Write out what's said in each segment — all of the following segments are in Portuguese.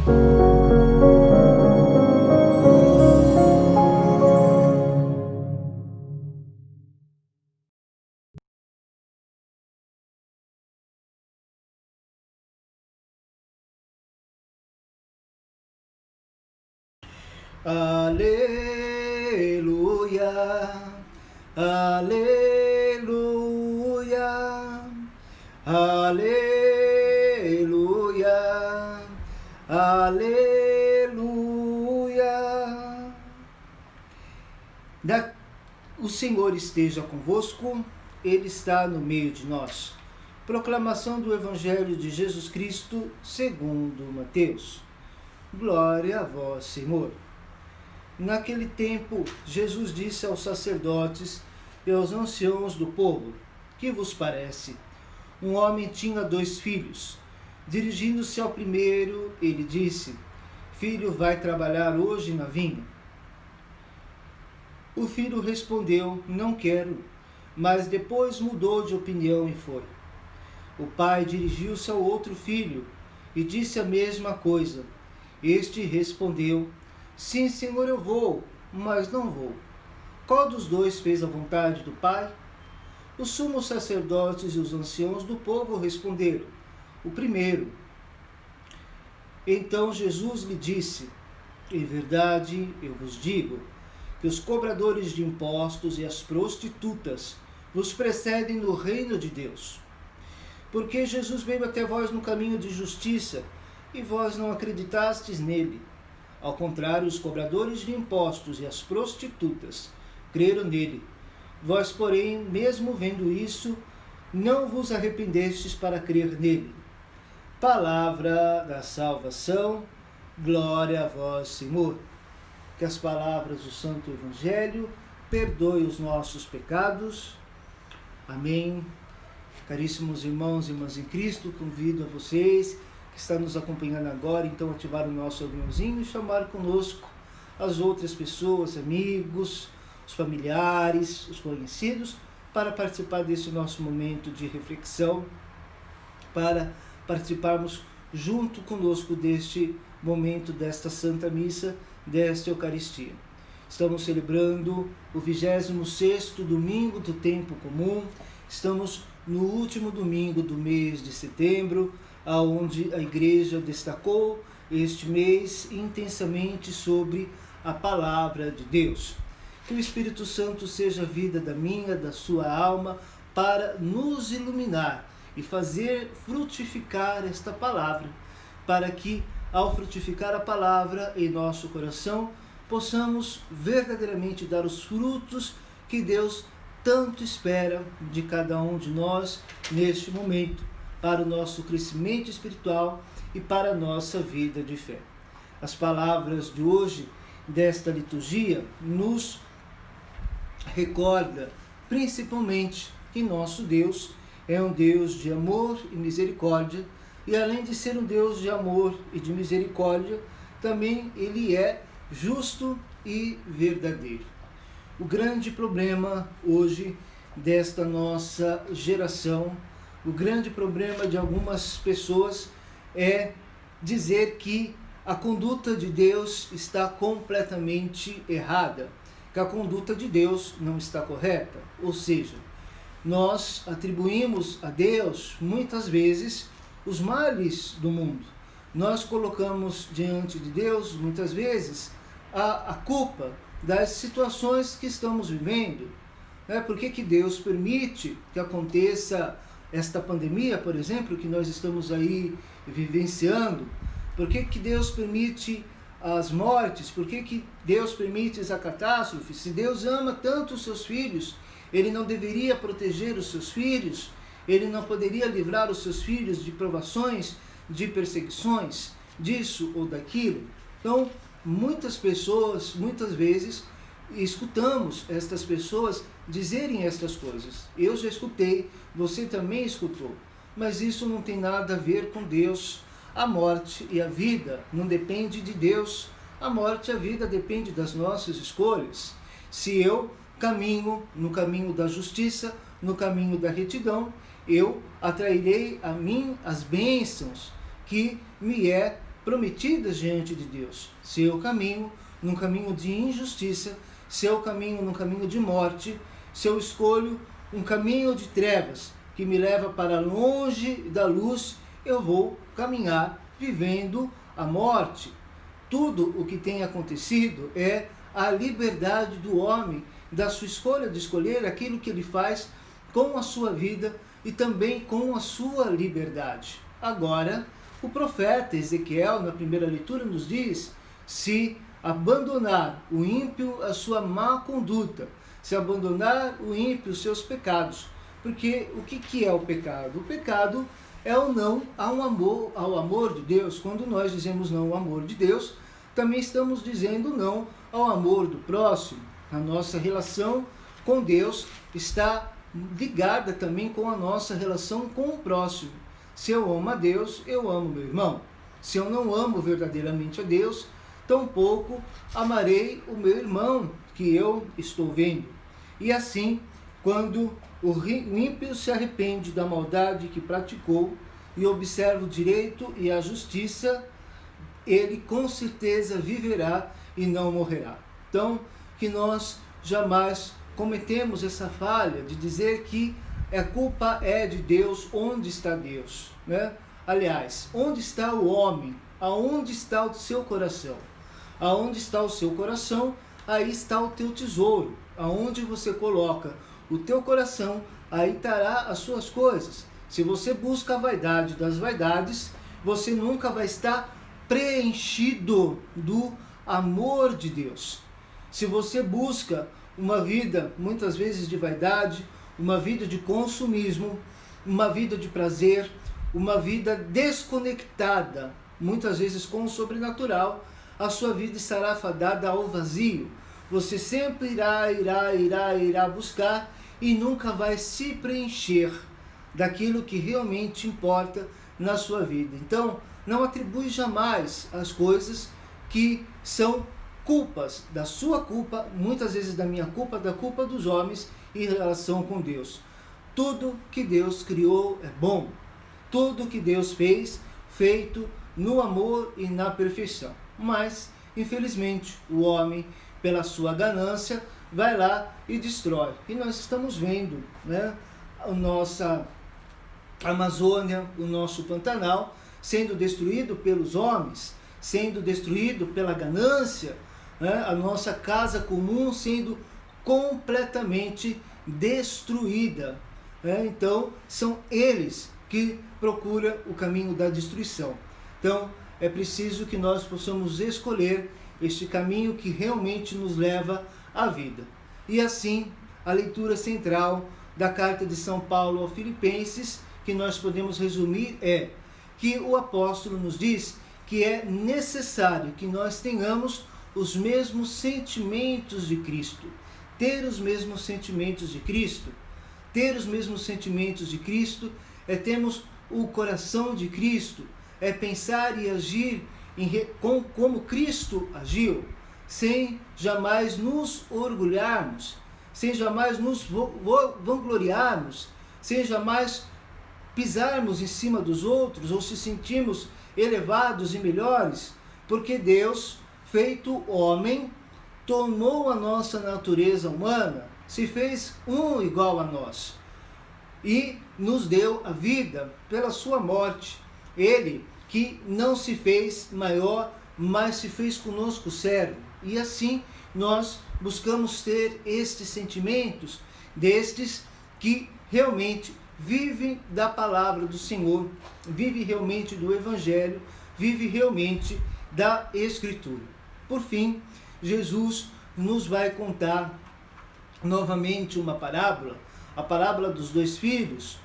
Aleluia, aleluia, aleluia, aleluia. O Senhor esteja convosco, Ele está no meio de nós. Proclamação do Evangelho de Jesus Cristo segundo Mateus. Glória a vós, Senhor. Naquele tempo, Jesus disse aos sacerdotes e aos anciãos do povo: que vos parece? Um homem tinha 2 filhos. Dirigindo-se ao primeiro, ele disse: filho, vai trabalhar hoje na vinha. O filho respondeu: não quero. Mas depois mudou de opinião e foi. O pai dirigiu-se ao outro filho e disse a mesma coisa. Este respondeu: sim, Senhor, eu vou, mas não vou. Qual dos 2 fez a vontade do Pai? Os sumos sacerdotes e os anciãos do povo responderam: o primeiro. Então Jesus lhe disse: em verdade, eu vos digo, que os cobradores de impostos e as prostitutas vos precedem no reino de Deus. Porque Jesus veio até vós no caminho de justiça, e vós não acreditastes nele. Ao contrário, os cobradores de impostos e as prostitutas creram nele. Vós, porém, mesmo vendo isso, não vos arrependestes para crer nele. Palavra da salvação, glória a vós, Senhor. Que as palavras do Santo Evangelho perdoem os nossos pecados. Amém. Caríssimos irmãos e irmãs em Cristo, convido a vocês que está nos acompanhando agora, então ativar o nosso aviãozinho e chamar conosco as outras pessoas, amigos, os familiares, os conhecidos, para participar desse nosso momento de reflexão, para participarmos junto conosco deste momento, desta Santa Missa, desta Eucaristia. Estamos celebrando o 26º domingo do tempo comum, estamos no último domingo do mês de setembro, onde a Igreja destacou este mês intensamente sobre a Palavra de Deus. Que o Espírito Santo seja a vida da minha, da sua alma, para nos iluminar e fazer frutificar esta Palavra, para que, ao frutificar a Palavra em nosso coração, possamos verdadeiramente dar os frutos que Deus tanto espera de cada um de nós neste momento, para o nosso crescimento espiritual e para a nossa vida de fé. As palavras de hoje, desta liturgia, nos recorda principalmente que nosso Deus é um Deus de amor e misericórdia, e além de ser um Deus de amor e de misericórdia, também Ele é justo e verdadeiro. O grande problema hoje desta nossa geração, o grande problema de algumas pessoas é dizer que a conduta de Deus está completamente errada, que a conduta de Deus não está correta. Ou seja, nós atribuímos a Deus, muitas vezes, os males do mundo. Nós colocamos diante de Deus, muitas vezes, a culpa das situações que estamos vivendo. Por que Deus permite que aconteça esta pandemia, por exemplo, que nós estamos aí vivenciando? Por que Deus permite as mortes? Por que Deus permite essa catástrofe? Se Deus ama tanto os seus filhos, Ele não deveria proteger os seus filhos? Ele não poderia livrar os seus filhos de provações, de perseguições, disso ou daquilo? Então, muitas pessoas, muitas vezes, escutamos estas pessoas dizerem estas coisas. Eu já escutei, você também escutou, mas isso não tem nada a ver com Deus. A morte e a vida não depende de Deus. A morte e a vida depende das nossas escolhas. Se eu caminho no caminho da justiça, no caminho da retidão, eu atrairei a mim as bênçãos que me é prometidas diante de Deus. Se eu caminho num caminho de injustiça, se eu caminho num caminho de morte, se eu escolho um caminho de trevas que me leva para longe da luz, eu vou caminhar vivendo a morte. Tudo o que tem acontecido é a liberdade do homem, da sua escolha de escolher aquilo que ele faz com a sua vida e também com a sua liberdade. Agora, o profeta Ezequiel, na primeira leitura, nos diz: se abandonar o ímpio a sua má conduta, se abandonar o ímpio os seus pecados. Porque o que é o pecado? O pecado é o não ao amor de Deus. Quando nós dizemos não ao amor de Deus, também estamos dizendo não ao amor do próximo. A nossa relação com Deus está ligada também com a nossa relação com o próximo. Se eu amo a Deus, eu amo meu irmão. Se eu não amo verdadeiramente a Deus, tampouco amarei o meu irmão que eu estou vendo. E assim, quando o ímpio se arrepende da maldade que praticou e observa o direito e a justiça, ele com certeza viverá e não morrerá. Então, que nós jamais cometemos essa falha de dizer que a culpa é de Deus. Onde está Deus? Né? Aliás, onde está o homem? Aonde está o seu coração? Aonde está o seu coração, aí está o teu tesouro. Aonde você coloca o teu coração, aí estará as suas coisas. Se você busca a vaidade das vaidades, você nunca vai estar preenchido do amor de Deus. Se você busca uma vida, muitas vezes, de vaidade, uma vida de consumismo, uma vida de prazer, uma vida desconectada, muitas vezes com o sobrenatural, a sua vida estará fadada ao vazio. Você sempre irá buscar e nunca vai se preencher daquilo que realmente importa na sua vida. Então, não atribui jamais as coisas que são culpas, da sua culpa, muitas vezes da minha culpa, da culpa dos homens em relação com Deus. Tudo que Deus criou é bom. Tudo que Deus fez, feito no amor e na perfeição. Mas, infelizmente, o homem, pela sua ganância, vai lá e destrói. E nós estamos vendo, né, a nossa Amazônia, o nosso Pantanal, sendo destruído pelos homens, sendo destruído pela ganância, né, a nossa casa comum sendo completamente destruída. Né? Então, são eles que procuram o caminho da destruição. Então, é preciso que nós possamos escolher este caminho que realmente nos leva à vida. E assim, a leitura central da carta de São Paulo aos Filipenses, que nós podemos resumir, é que o apóstolo nos diz que é necessário que nós tenhamos os mesmos sentimentos de Cristo. Ter os mesmos sentimentos de Cristo. Ter os mesmos sentimentos de Cristo é termos o coração de Cristo, é pensar e agir como Cristo agiu, sem jamais nos orgulharmos, sem jamais nos vangloriarmos, sem jamais pisarmos em cima dos outros ou se sentirmos elevados e melhores, porque Deus, feito homem, tornou a nossa natureza humana, se fez um igual a nós e nos deu a vida pela sua morte. Ele que não se fez maior, mas se fez conosco servo. E assim nós buscamos ter estes sentimentos, destes que realmente vivem da palavra do Senhor, vive realmente do Evangelho, vive realmente da Escritura. Por fim, Jesus nos vai contar novamente uma parábola, a parábola dos 2 filhos.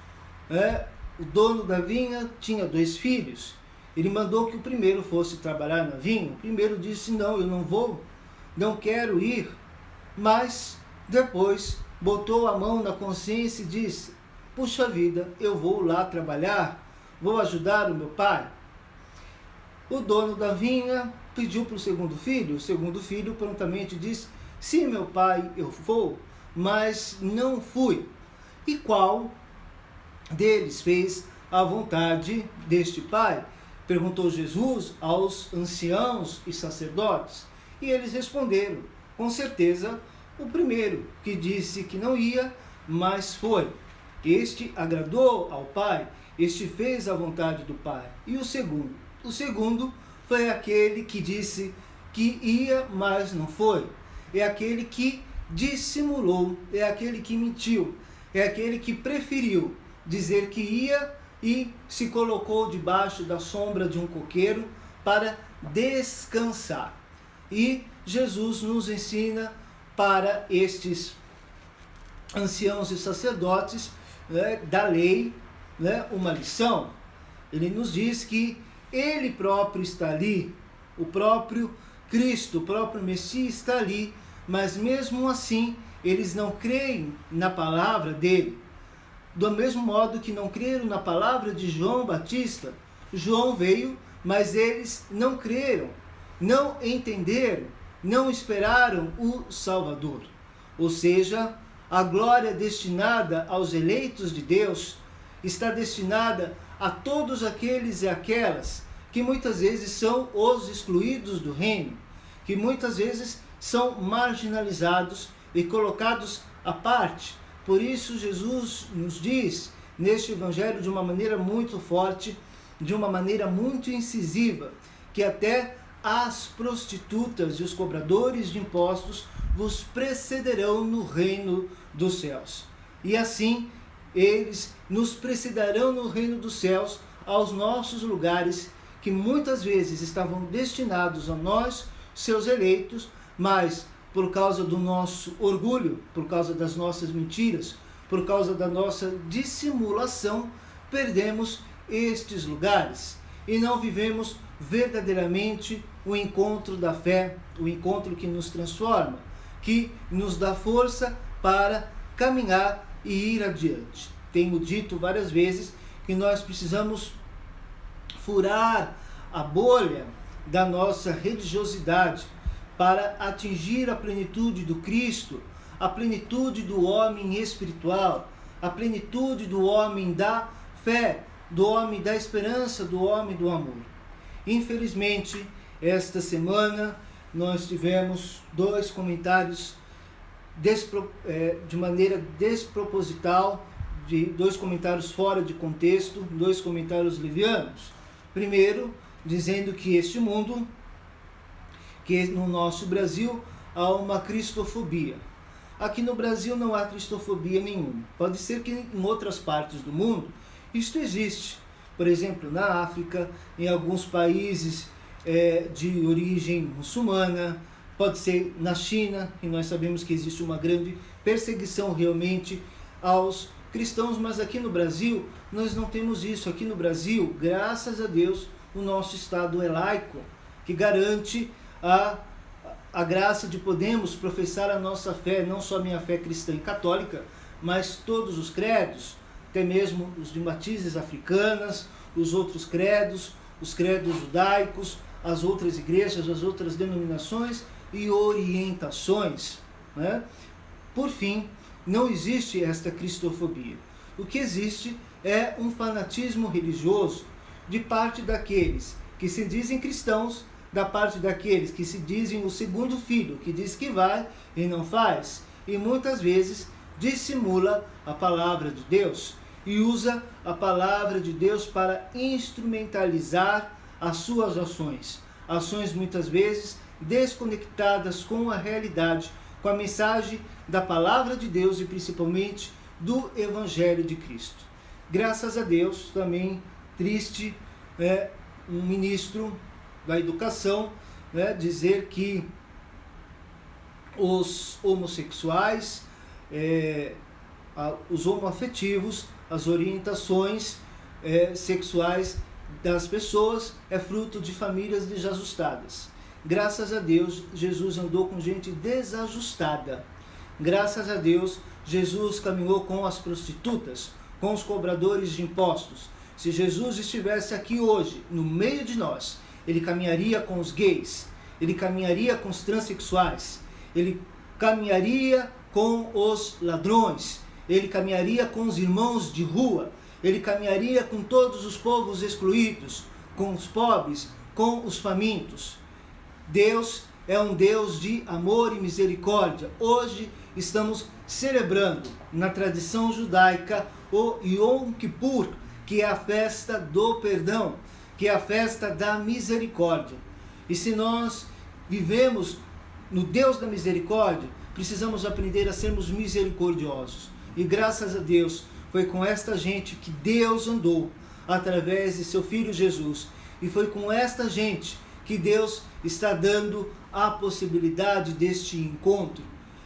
O dono da vinha tinha 2 filhos. Ele mandou que o primeiro fosse trabalhar na vinha. O primeiro disse: não, eu não vou, não quero ir. Mas depois botou a mão na consciência e disse: puxa vida, eu vou lá trabalhar, vou ajudar o meu pai. O dono da vinha pediu para o segundo filho prontamente disse: sim, meu pai, eu vou, mas não fui. E qual deles fez a vontade deste pai? Perguntou Jesus aos anciãos e sacerdotes. E eles responderam, com certeza, o primeiro, que disse que não ia, mas foi. Este agradou ao Pai, este fez a vontade do Pai. E o segundo? O segundo foi aquele que disse que ia, mas não foi. É aquele que dissimulou, é aquele que mentiu, é aquele que preferiu dizer que ia e se colocou debaixo da sombra de um coqueiro para descansar. E Jesus nos ensina para estes anciãos e sacerdotes, né, da lei, né, uma lição. Ele nos diz que ele próprio está ali, o próprio Cristo, o próprio Messias está ali, mas mesmo assim eles não creem na palavra dele. Do mesmo modo que não creram na palavra de João Batista. João veio, mas eles não creram, não entenderam, não esperaram o Salvador. Ou seja, a glória destinada aos eleitos de Deus está destinada a todos aqueles e aquelas que muitas vezes são os excluídos do reino, que muitas vezes são marginalizados e colocados à parte. Por isso Jesus nos diz neste evangelho de uma maneira muito forte, de uma maneira muito incisiva, que até as prostitutas e os cobradores de impostos vos precederão no reino dos céus. E assim eles nos precederão no reino dos céus aos nossos lugares, que muitas vezes estavam destinados a nós, seus eleitos, mas por causa do nosso orgulho, por causa das nossas mentiras, por causa da nossa dissimulação, perdemos estes lugares e não vivemos verdadeiramente o encontro da fé, o encontro que nos transforma, que nos dá força para caminhar e ir adiante. Tenho dito várias vezes que nós precisamos furar a bolha da nossa religiosidade para atingir a plenitude do Cristo, a plenitude do homem espiritual, a plenitude do homem da fé, do homem da esperança, do homem do amor. Infelizmente, esta semana nós tivemos 2 comentários de maneira desproposital, de 2 comentários fora de contexto, 2 comentários levianos. Primeiro, dizendo que este mundo, que no nosso Brasil há uma cristofobia. Aqui no Brasil não há cristofobia nenhuma. Pode ser que em outras partes do mundo isto existe. Por exemplo, na África, em alguns países de origem muçulmana, pode ser na China, e nós sabemos que existe uma grande perseguição realmente aos cristãos, mas aqui no Brasil nós não temos isso. Aqui no Brasil, graças a Deus, o nosso Estado é laico, que garante a graça de podermos professar a nossa fé, não só a minha fé cristã e católica, mas todos os credos, até mesmo os de matizes africanas, os outros credos, os credos judaicos, as outras igrejas, as outras denominações e orientações, né? Por fim, não existe esta cristofobia. O que existe é um fanatismo religioso de parte daqueles que se dizem cristãos, da parte daqueles que se dizem o segundo filho, que diz que vai e não faz, e muitas vezes dissimula a palavra de Deus e usa a palavra de Deus para instrumentalizar as suas ações. Ações muitas vezes desconectadas com a realidade, com a mensagem da palavra de Deus e principalmente do Evangelho de Cristo. Graças a Deus, também triste, um ministro da educação dizer que os homossexuais, os homoafetivos, as orientações sexuais das pessoas é fruto de famílias desajustadas. Graças a Deus, Jesus andou com gente desajustada. Graças a Deus, Jesus caminhou com as prostitutas, com os cobradores de impostos. Se Jesus estivesse aqui hoje, no meio de nós, ele caminharia com os gays, ele caminharia com os transexuais, ele caminharia com os ladrões, ele caminharia com os irmãos de rua, ele caminharia com todos os povos excluídos, com os pobres, com os famintos. Deus é um Deus de amor e misericórdia. Hoje estamos celebrando, na tradição judaica, o Yom Kippur, que é a festa do perdão, que é a festa da misericórdia. E se nós vivemos no Deus da misericórdia, precisamos aprender a sermos misericordiosos. E graças a Deus, foi com esta gente que Deus andou, através de seu Filho Jesus. E foi com esta gente que Deus está dando a possibilidade deste encontro.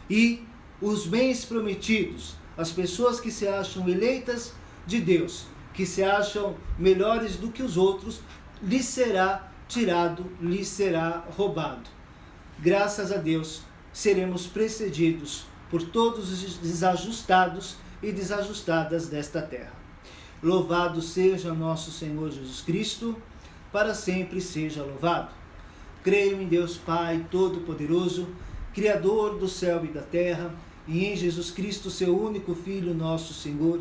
E os bens prometidos, as pessoas que se acham eleitas de Deus, que se acham melhores do que os outros, lhes será tirado, lhes será roubado. Graças a Deus, seremos precedidos por todos os desajustados e desajustadas desta terra. Louvado seja nosso Senhor Jesus Cristo, para sempre seja louvado. Creio em Deus Pai Todo-Poderoso, Criador do céu e da terra, e em Jesus Cristo, seu único Filho, nosso Senhor,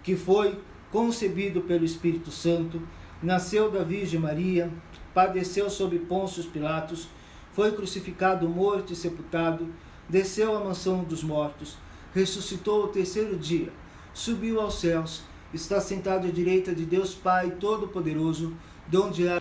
que foi concebido pelo Espírito Santo, nasceu da Virgem Maria, padeceu sob Pôncio Pilatos, foi crucificado, morto e sepultado, desceu à mansão dos mortos, ressuscitou ao terceiro dia, subiu aos céus, está sentado à direita de Deus Pai Todo-Poderoso, de onde há